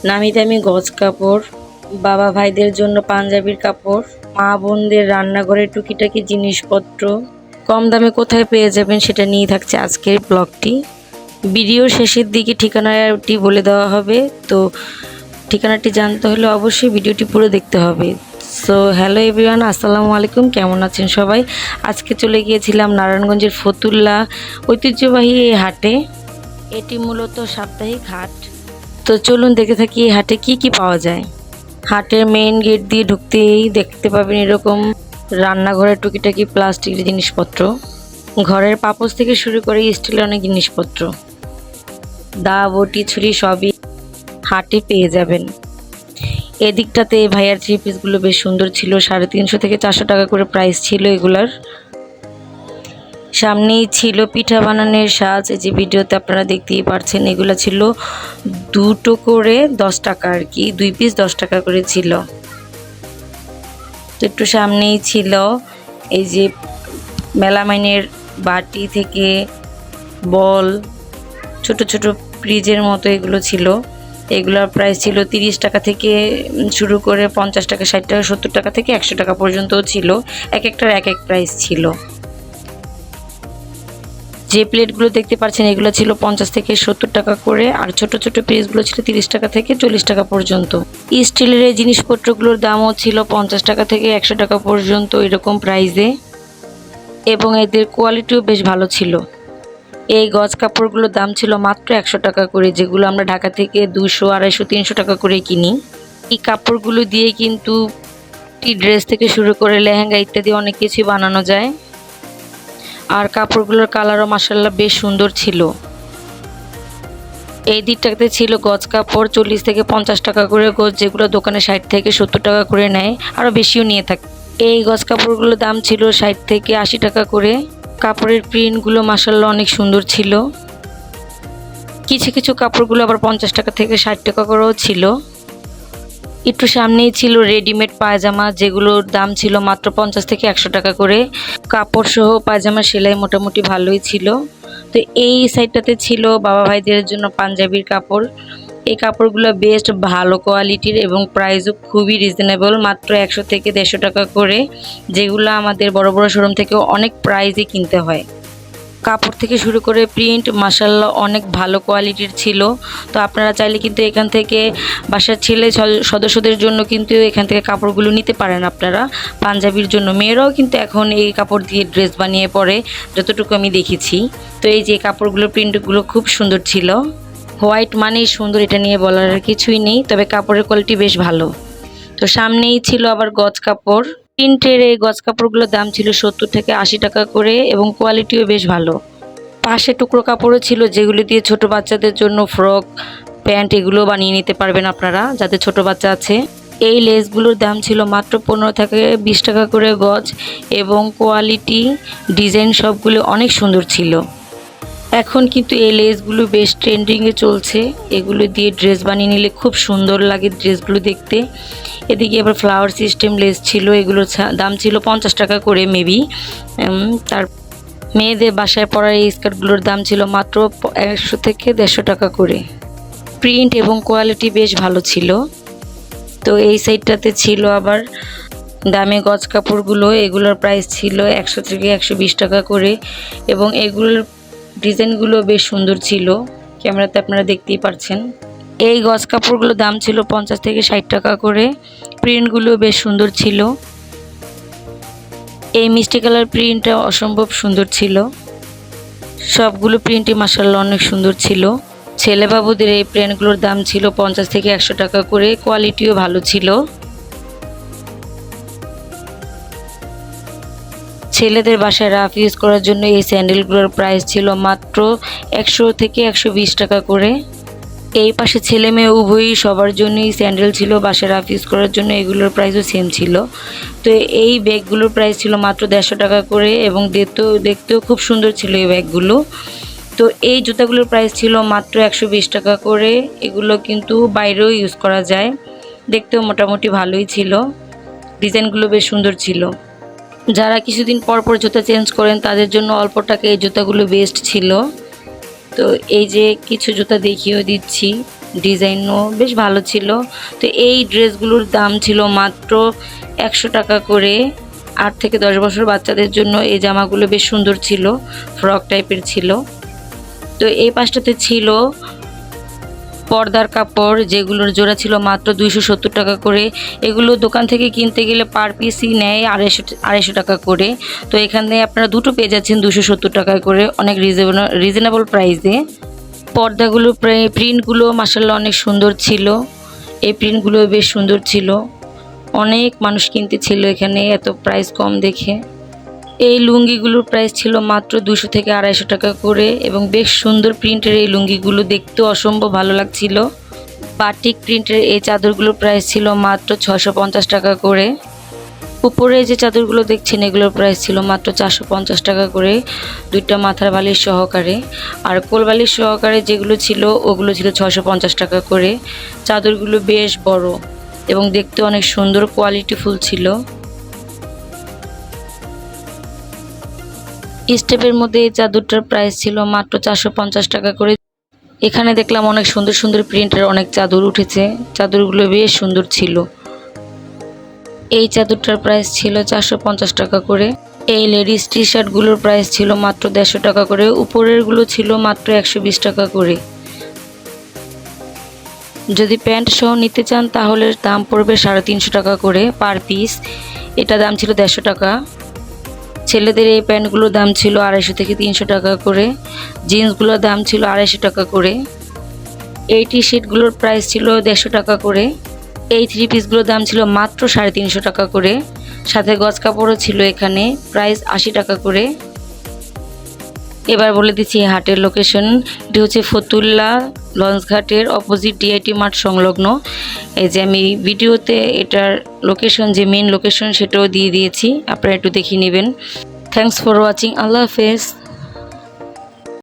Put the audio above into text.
নামি দামি গজ কাপড়, বাবা ভাইদের জন্য পাঞ্জাবির কাপড়, মা বোনদের রান্নাঘরের টুকিটাকি জিনিসপত্র কম দামে কোথায় পেয়ে যাবেন সেটা নিয়ে থাকছে আজকের ব্লগটি। ভিডিও শেষের দিকে ঠিকানাটি বলে দেওয়া হবে, তো ঠিকানাটি জানতে হলে অবশ্যই ভিডিওটি পুরো দেখতে হবে। সো হ্যালো এভরিওয়ান, আসসালামু আলাইকুম। কেমন আছেন সবাই? আজকে চলে গিয়েছিলাম নারায়ণগঞ্জের ফতুল্লা ঐতিহ্যবাহী এই হাটে। এটি মূলত সাপ্তাহিক হাট। তো চলুন দেখে থাকি এই হাটে কি কি পাওয়া যায়। হাটের মেইন গেট দিয়ে ঢুকতেই দেখতে পাবেন এরকম রান্নাঘরের টুকিটাকি প্লাস্টিকের জিনিসপত্র, ঘরের পাপোশ থেকে শুরু করে স্টিলের অনেক জিনিসপত্র, দা বটি ছুরি সবই হাটে পেয়ে যাবেন। এদিকটাতে ভাইয়ার থ্রি পিসগুলো বেশ সুন্দর ছিল, 350 থেকে 400 টাকা করে প্রাইস ছিল এগুলার। সামনেই ছিল পিঠা বানানোর সাজ, এই যে ভিডিওতে আপনারা দেখতেই পাচ্ছেন। এগুলো ছিল দুটো করে 10 টাকা, আর কি 2 পিস 10 টাকা করে ছিল। তো একটু সামনেই ছিল এই যে মেলামাইনের বাটি থেকে বল, ছোট ছোট ফ্রিজের মতো এগুলো ছিল। এগুলোর প্রাইস ছিল 30 টাকা থেকে শুরু করে 50 টাকা, 60 টাকা, 70 টাকা থেকে 100 টাকা পর্যন্তও ছিল। এক একটার এক এক প্রাইস ছিল। যে প্লেটগুলো দেখতে পাচ্ছেন এগুলো ছিল 50 থেকে 70 টাকা করে, আর ছোট ছোট পিসগুলো ছিল 30 টাকা থেকে 40 টাকা পর্যন্ত। স্টিলের এই জিনিসপত্রগুলোর দামও ছিল 50 টাকা থেকে 100 টাকা পর্যন্ত এরকম প্রাইসে, এবং এদের কোয়ালিটিও বেশ ভালো ছিল। এই গজ কাপড়গুলোর দাম ছিল মাত্র 100 টাকা করে, যেগুলো আমরা ঢাকা থেকে 200, 250, 300 টাকা করে কিনি। এই কাপড়গুলো দিয়ে কিন্তু ড্রেস থেকে শুরু করে লেহেঙ্গা ইত্যাদি অনেক কিছুই বানানো যায়। আর কাপড়গুলোর কালারও মাশাআল্লাহ বেশ সুন্দর ছিল। এই দিকটাতে ছিল গজ কাপড় 40 থেকে 50 টাকা করে গজ, যেগুলো দোকানে 60 থেকে 70 টাকা করে নেয়, আরও বেশিও নিয়ে থাকে। এই গজ কাপড়গুলোর দাম ছিল 60 থেকে 80 টাকা করে। কাপড়ের প্রিন্টগুলো মাশাআল্লাহ অনেক সুন্দর ছিল। কিছু কিছু কাপড়গুলো আবার 50 টাকা থেকে 60 টাকা করেও ছিল। একটু সামনেই ছিল রেডিমেড পায়জামা, যেগুলোর দাম ছিল মাত্র 50 থেকে 100 টাকা করে। কাপড় সহ পায়জামা সেলাই মোটামুটি ভালোই ছিল। তো এই সাইডটাতে ছিল বাবা ভাইদের জন্য পাঞ্জাবির কাপড়। এই কাপড়গুলো বেস্ট ভালো কোয়ালিটির এবং প্রাইসও খুবই রিজনেবল, মাত্র 100 থেকে 150 টাকা করে, যেগুলো আমাদের বড় বড় শোরুম থেকে অনেক প্রাইসে কিনতে হয়। কাপড় থেকে শুরু করে প্রিন্ট মাশাআল্লাহ অনেক ভালো কোয়ালিটির ছিল। তো আপনারা চাইলে কিন্তু এখান থেকে বাসার ছেলে সদস্যদের জন্য কিন্তু এখান থেকে কাপড়গুলো নিতে পারেন আপনারা। পাঞ্জাবির জন্য মেয়েরাও কিন্তু এখন এই কাপড় দিয়ে ড্রেস বানিয়ে পরে, যতটুকু আমি দেখেছি। তো এই যে কাপড়গুলোর প্রিন্টগুলো খুব সুন্দর ছিল। হোয়াইট মানেই সুন্দর, এটা নিয়ে বলার আর কিছুই নেই, তবে কাপড়ের কোয়ালিটি বেশ ভালো। তো সামনেই ছিল আবার গজ কাপড়। প্রিন্টের এই গজ কাপড়গুলোর দাম ছিল 70 থেকে 80 টাকা করে, এবং কোয়ালিটিও বেশ ভালো। পাশে টুকরো কাপড়ও ছিল, যেগুলি দিয়ে ছোট বাচ্চাদের জন্য ফ্রক, প্যান্ট এগুলো বানিয়ে নিতে পারবেন আপনারা, যাদের ছোট বাচ্চা আছে। এই লেসগুলোর দাম ছিল মাত্র 15 থেকে 20 টাকা করে গজ, এবং কোয়ালিটি ডিজাইন সবগুলো অনেক সুন্দর ছিল। এখন কিন্তু এই লেসগুলো বেশ ট্রেন্ডিংয়ে চলছে। এগুলো দিয়ে ড্রেস বানিয়ে নিলে খুব সুন্দর লাগে ড্রেসগুলো দেখতে। এদিকে আবার ফ্লাওয়ার সিস্টেম লেস ছিল, এগুলোর দাম ছিল 50 টাকা করে মেবি। তার মেয়েদের বাসায় পরার এই স্কার্টগুলোর দাম ছিল মাত্র 100 থেকে 150 টাকা করে। প্রিন্ট এবং কোয়ালিটি বেশ ভালো ছিল। তো এই সাইডটাতে ছিল আবার দামি গজ কাপড়গুলো, এগুলোর প্রাইস ছিল 100 থেকে 120 টাকা করে, এবং এগুলোর ডিজাইনগুলো বেশ সুন্দর ছিল, ক্যামেরাতে আপনারা দেখতেই পাচ্ছেন। এই গজ কাপড়গুলোর দাম ছিল 50 থেকে 60 টাকা করে। প্রিন্টগুলো বেশ সুন্দর ছিল। এই মিষ্টি কালার প্রিন্টটা অসম্ভব সুন্দর ছিল। সবগুলো প্রিন্টই মাশাআল্লাহ অনেক সুন্দর ছিল। ছেলে বাবুদের এই প্রিন্টগুলোর দাম ছিল 50 থেকে 100 টাকা করে, কোয়ালিটিও ভালো ছিল। ছেলেদের বাসায় রাফ ইউজ করার জন্য এই স্যান্ডেলগুলোর প্রাইস ছিল মাত্র 100 থেকে 120 টাকা করে। এই পাশে ছেলে মেয়ে উভয়ই সবার জন্যই স্যান্ডেল ছিল বাসায় রাফ ইউজ করার জন্য, এগুলোর প্রাইসও সেম ছিল। তো এই ব্যাগগুলোর প্রাইস ছিল মাত্র 150 টাকা করে, এবং দেখতেও খুব সুন্দর ছিল এই ব্যাগগুলো। তো এই জুতাগুলোর প্রাইস ছিল মাত্র 120 টাকা করে। এগুলো কিন্তু বাইরেও ইউজ করা যায়, দেখতেও মোটামুটি ভালোই ছিল। ডিজাইনগুলো বেশ সুন্দর ছিল। যারা কিছুদিন পর পর জুতা চেঞ্জ করেন তাদের জন্য অল্প টাকায় এই জুতাগুলো বেস্ট ছিল। তো এই যে কিছু জুতা দেখিয়েও দিচ্ছি, ডিজাইনও বেশ ভালো ছিল। তো এই ড্রেসগুলোর দাম ছিল মাত্র 100 টাকা করে। 8 থেকে 10 বছর বাচ্চাদের জন্য এই জামাগুলো বেশ সুন্দর ছিল, ফ্রক টাইপের ছিল। তো এই পাশটাতে ছিল পর্দার কাপড়, যেগুলোর জোড়া ছিল মাত্র 270 টাকা করে। এগুলো দোকান থেকে কিনতে গেলে পার পিসই নেয় 250 টাকা করে। তো এখানে আপনারা দুটো পেয়ে যাচ্ছেন 270 টাকা করে, অনেক রিজনেবল প্রাইসে। পর্দাগুলো প্রিন্টগুলো মাশাআল্লাহ অনেক সুন্দর ছিল। এই প্রিন্টগুলো বেশ সুন্দর ছিল, অনেক মানুষ কিনতে ছিল এখানে এত প্রাইস কম দেখে। এই লুঙ্গিগুলোর প্রাইস ছিল মাত্র 200 থেকে 250 টাকা করে এবং বেশ সুন্দর প্রিন্টের এই লুঙ্গিগুলো দেখতেও অসম্ভব ভালো লাগছিল। বাটিক প্রিন্টের এই চাদরগুলোর প্রাইস ছিল মাত্র 650 টাকা করে। উপরে যে চাদরগুলো দেখছেন এগুলোর প্রাইস ছিল মাত্র 450 টাকা করে, দুইটা মাথার বালিশ সহকারে। আর কোল বালিশ সহকারে যেগুলো ছিল ওগুলো ছিল 650 টাকা করে। চাদরগুলো বেশ বড় এবং দেখতে অনেক সুন্দর, কোয়ালিটিফুল ছিল। স্টেপের মধ্যে এই চাদরটার প্রাইস ছিল মাত্র 450 টাকা করে। এখানে দেখলাম অনেক সুন্দর সুন্দর প্রিন্টের অনেক চাদর উঠেছে, চাদরগুলো বেশ সুন্দর ছিল। এই চাদরটার প্রাইস ছিল 450 টাকা করে। এই লেডিস টি শার্টগুলোর প্রাইস ছিল মাত্র 150 টাকা করে, উপরেরগুলো ছিল মাত্র 120 টাকা করে। যদি প্যান্ট সহ নিতে চান তাহলে দাম পড়বে 350 টাকা করে পার পিস। এটা দাম ছিল 150 টাকা। ছেলেদের এই প্যান্টগুলোর দাম ছিল 250 থেকে 300 টাকা করে, জিন্সগুলোর দাম ছিল 250 টাকা করে। এই টি শার্টগুলোর প্রাইস ছিল 150 টাকা করে। এই থ্রি পিসগুলোর দাম ছিল মাত্র 350 টাকা করে, সাথে গজ কাপড়ও ছিল এখানে, প্রাইস 80 টাকা করে। এবার বলে দিচ্ছি হাটের লোকেশন। এটি হচ্ছে ফতুল্লা লঞ্চঘাটের অপোজিট ডিআইটি মার্ট সংলগ্ন। এই যে আমি ভিডিওতে এটার লোকেশন, যে মেন লোকেশন সেটাও দিয়ে দিয়েছি, আপনারা একটু দেখে নেবেন। Thanks for watching. আল্লাহ হাফেজ।